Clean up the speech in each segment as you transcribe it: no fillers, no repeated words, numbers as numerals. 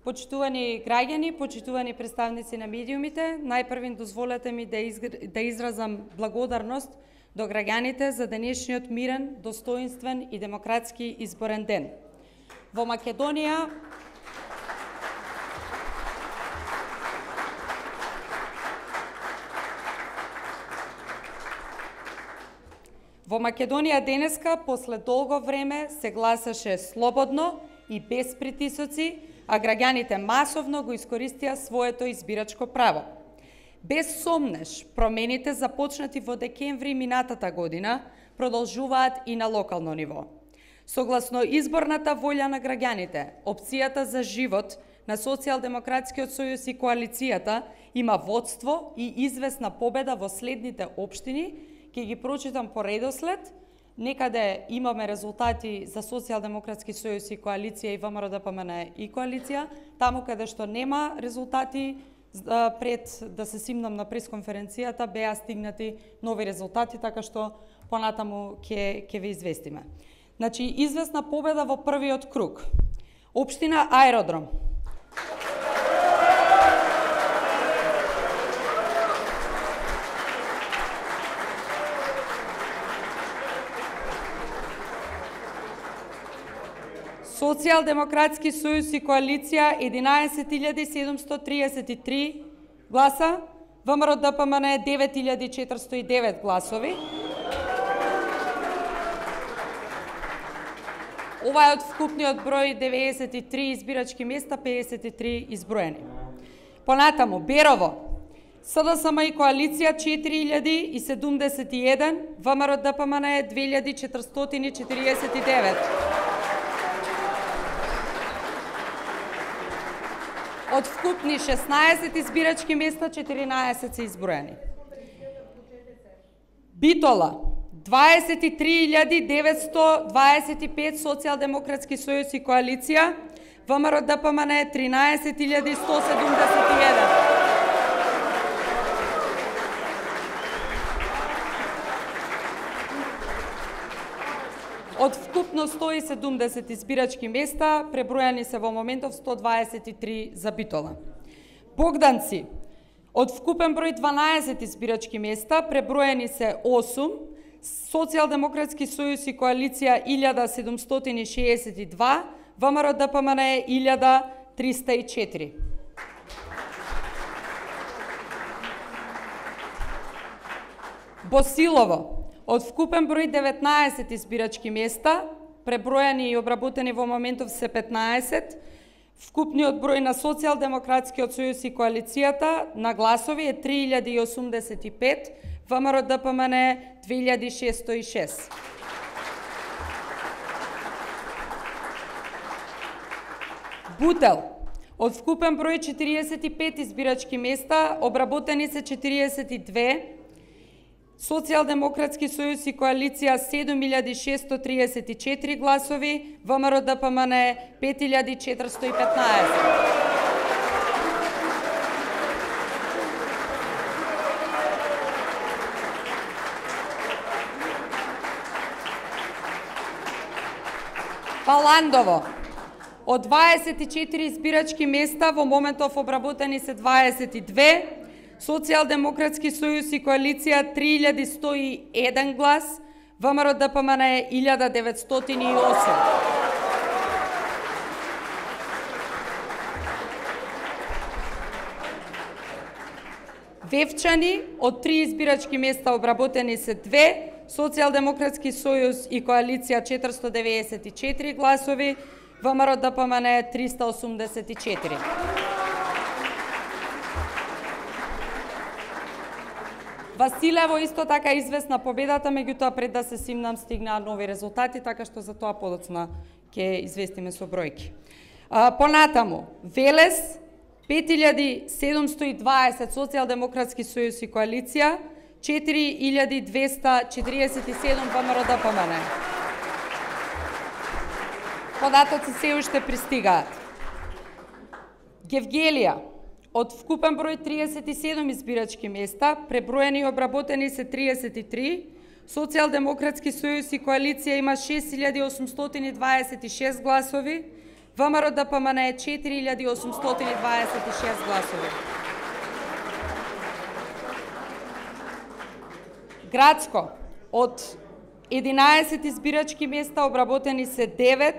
Почитувани граѓани, почитувани представници на медиумите, најпрвин дозволете ми да изразам благодарност до граѓаните за денешниот мирен, достоинствен и демократски изборен ден. Во Македонија денеска, после долго време, се гласаше слободно и без притисоци, а граѓаните масовно го искористија своето избирачко право. Без сомнеш, промените започнати во декември минатата година продолжуваат и на локално ниво. Согласно изборната волја на граѓаните, опцијата за живот на Социјалдемократскиот сојуз и коалицијата има водство и известна победа во следните општини, ќе ги прочитам по редослед. Некаде имаме резултати за Социјалдемократски сојуз и коалиција и ВМРО-ДПМН и коалиција. Таму каде што нема резултати, пред да се симнам на пресконференцијата, беа стигнати нови резултати, така што понатаму ќе ве известиме. Значи, известна победа во првиот круг. Општина Аеродром. Социјалдемократски сојуз и коалиција 11.733 гласа, ВМРО-ДПМН 9.409 гласови. Ова е од вкупниот број 93 избирачки места, 53 изброени. Понатаму, Берово, СДСМ и коалиција 4.071, ВМРО-ДПМН 2.449. Од вкупни 16 избирачки места, 14 се изброени. Битола, 23.925 Социјалдемократски сојуз и коалиција, ВМРО-ДПМН 13.171. Од вкупно 170 избирачки места, пребројани се во моментов 123 за Битола. Богданци, од вкупен број 12 избирачки места, пребројани се 8, Социјалдемократски сојуз и коалиција 1762, ВМРО-ДПМН 1304. Босилово, од вкупен број 19 избирачки места, пребројани и обработени во моментов се 15, вкупниот број на Социјалдемократскиот сојуз и коалицијата на гласови е 3085, ВМРО-ДПМН 2606. Бутел, од вкупен број 45 избирачки места, обработени се 42, Социјалдемократски сојуз и коалиција 7634 гласови, ВМРО-ДПМН 5415. Паландово, од 24 избирачки места, во моментов обработени се 22, Социјалдемократски сојуз и коалиција 3101 глас, ВМРО-ДПМН 1908. Вевчани, од 3 избирачки места обработени се 2, Социјалдемократски сојуз и коалиција 494 гласови, ВМРО-ДПМН 384. Василево исто така известна победата, меѓутоа пред да се симнам стигнаа нови резултати, така што за тоа подоцна ќе известиме со бројки. Понатаму, Велес 5720 Социјалдемократски сојуз и коалиција, 4247 ВМРО-ДПМН. Податоци се уште пристигаат. Гевгелија, од вкупен број 37 избирачки места, преброени и обработени се 33, Социјалдемократски сојуз и коалиција има 6826 гласови, ВМРО ДПМН е 4826 гласови. Градско, од 11 избирачки места обработени се 9,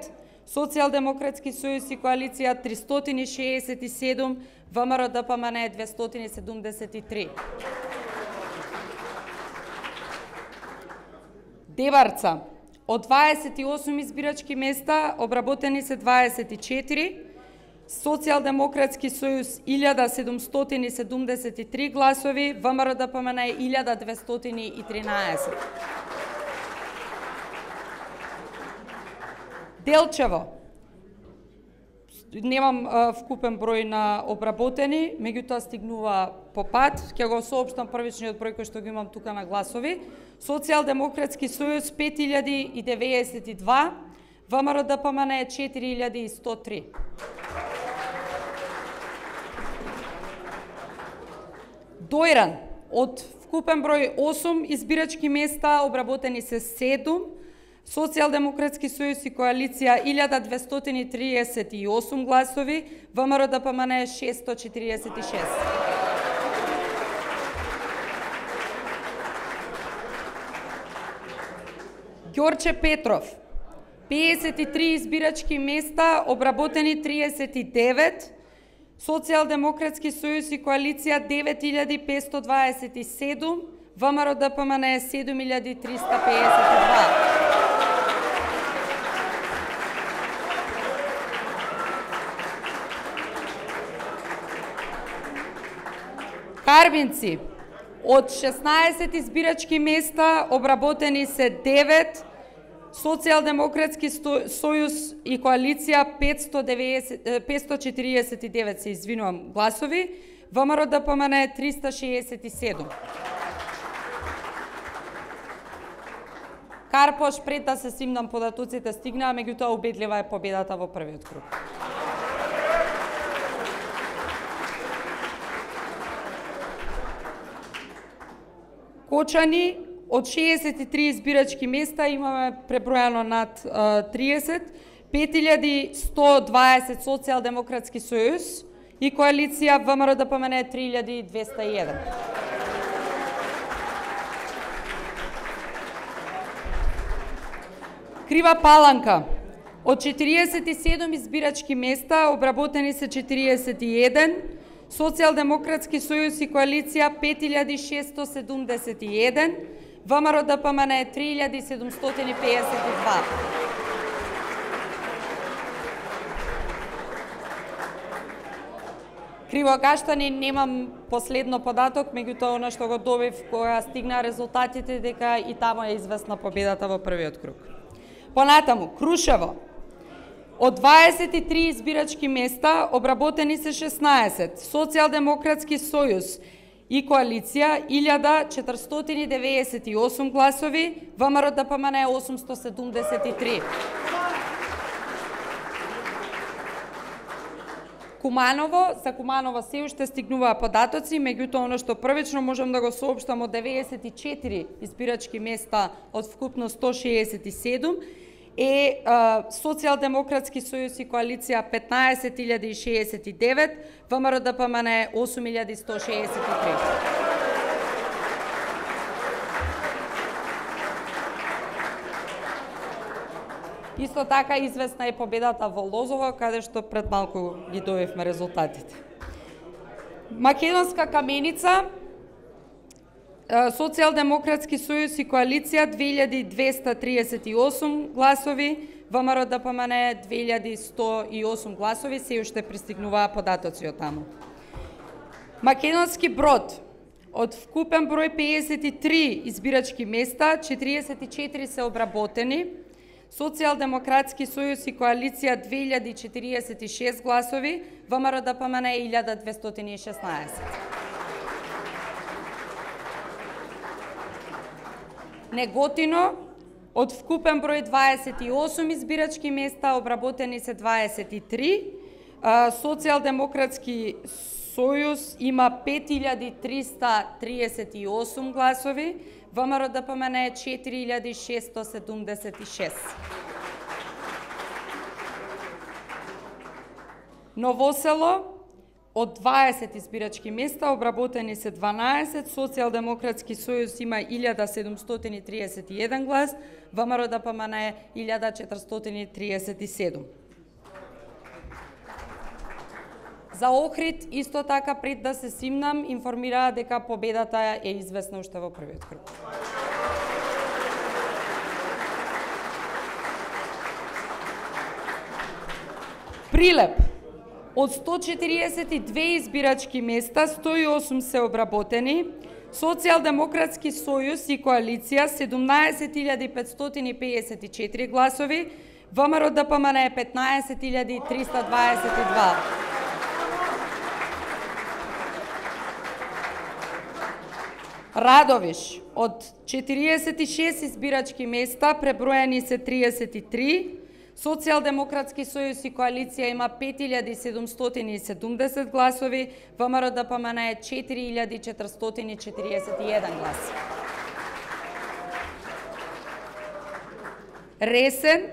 Социјалдемократски сојуз и коалиција 367, ВМРО ДПМН 273. Деварца, од 28 избирачки места обработени се 24, Социјалдемократски сојуз 1773 гласови, ВМРО ДПМН 1213. Делчево, немам вкупен број на обработени, меѓутоа стигнува по пат, ќе го соопштам првичниот број кој што го имам тука на гласови. Социјалдемократски сојуз 5092, ВМРО ДПМН 4103. Дојран, од вкупен број 8 избирачки места обработени се 7, Социјалдемократски сојуз и коалиција 1238 гласови, ВМРО ДПМН 646. Ѓорче Петров, 53 избирачки места, обработени 39, Социјалдемократски сојуз и коалиција 9527, ВМРО ДПМН 7352. Карбинци, од 16 избирачки места обработени се 9, Социјалдемократски сојуз и коалиција 549 се извинувам гласови, ВМРО ДПМН 367. Карпош, пред да се симнам податоците стигнаа, меѓутоа убедлива е победата во првиот круг. Кочани, од 63 избирачки места имаме пребројано над 30, 5120 Социјалдемократски сојуз и коалиција ВМРО ДПМН 3201. Крива Паланка, од 47 избирачки места обработени се 41, Социјалдемократски сојуз и коалиција 5671, ВМРО ДПМН 3752. Кривогаштани немам последно податок, меѓутоа она што го добив кога стигнаа резултатите дека и таму е известна победата во првиот круг. Понатаму, Крушево, од 23 избирачки места обработени се 16, Социјалдемократски сојуз и коалиција 1498 гласови, ВМРО ДПМН 873. Куманово, за Куманово се уште стигнуваа податоци, меѓутоа оно што првично можам да го соопштам од 94 избирачки места од вкупно 167 е Социјалдемократски сојуз и коалиција 15069, ВМРО ДПМН 8163. Исто така известна е победата во Лозово, каде што пред малку ги добивме резултатите. Македонска Каменица, Социјалдемократски сојуз и коалиција 2238 гласови, ВМРО ДПМН 2108 гласови, се уште пристигнуваа податоци од таму. Македонски Брод, од вкупен број 53 избирачки места, 44 се обработени, Социјалдемократски сојуз и коалиција 2046 гласови, ВМРО ДПМН 1216. Неготино, од вкупен број 28 избирачки места обработени се 23, Социјалдемократски сојуз има 5338 гласови, ВМРО ДПМН 4676. Новосело од 20 избирачки места обработени се 12, Социјалдемократски сојуз има 1731 глас, ВМРО ДПМН е 1437. За Охрид, исто така, пред да се симнам, информираа дека победата е известна уште во првиот круг. Прилеп. Од 142 избирачки места, 108 се обработени, Социјалдемократски сојуз и коалиција 17.554 гласови, ВМРО ДПМН е 15.322. Радовиш, од 46 избирачки места, преброени се 33, Социјалдемократски сојуз и коалиција има 5770 гласови, ВМРО ДПМН е 4441 глас. Ресен,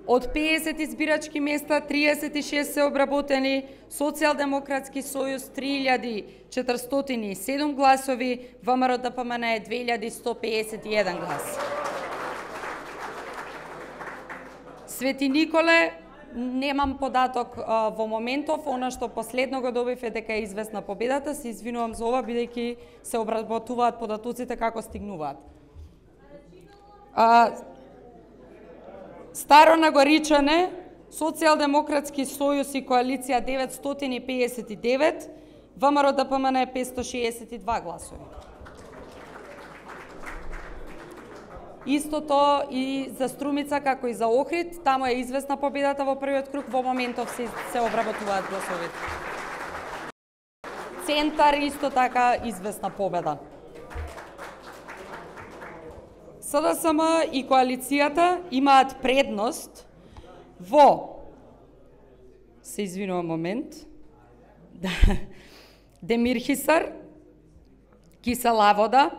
од 50 избирачки места, 36 се обработени, Социјалдемократски сојуз 3407 гласови, ВМРО ДПМН е 2151 глас. Свети Николе, немам податок во моментов, она што последно го добив е дека е известна победата, се извинувам за ова, бидејќи се обработуваат податоците како стигнуваат. Старо Нагоричане, Социјалдемократски сојуз и коалиција 959, ВМРО ДПМН е 562 гласови. Истото и за Струмица, како и за Охрид, тамо е известна победата во првиот круг, во моментов се обработуваат гласовите. Центар исто така известна победа. СДСМ и коалицијата имаат предност во, се извинувам момент, Демирхисар, Кисела вода,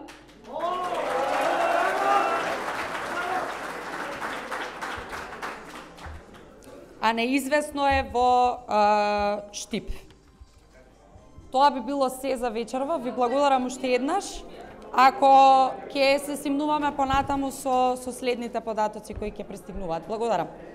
а неизвестно е во Штип. Тоа би било се за вечерва. Ви благодарам уште еднаш. Ако ќе се симнуваме понатаму со следните податоци кои ќе пристигнуваат. Благодарам.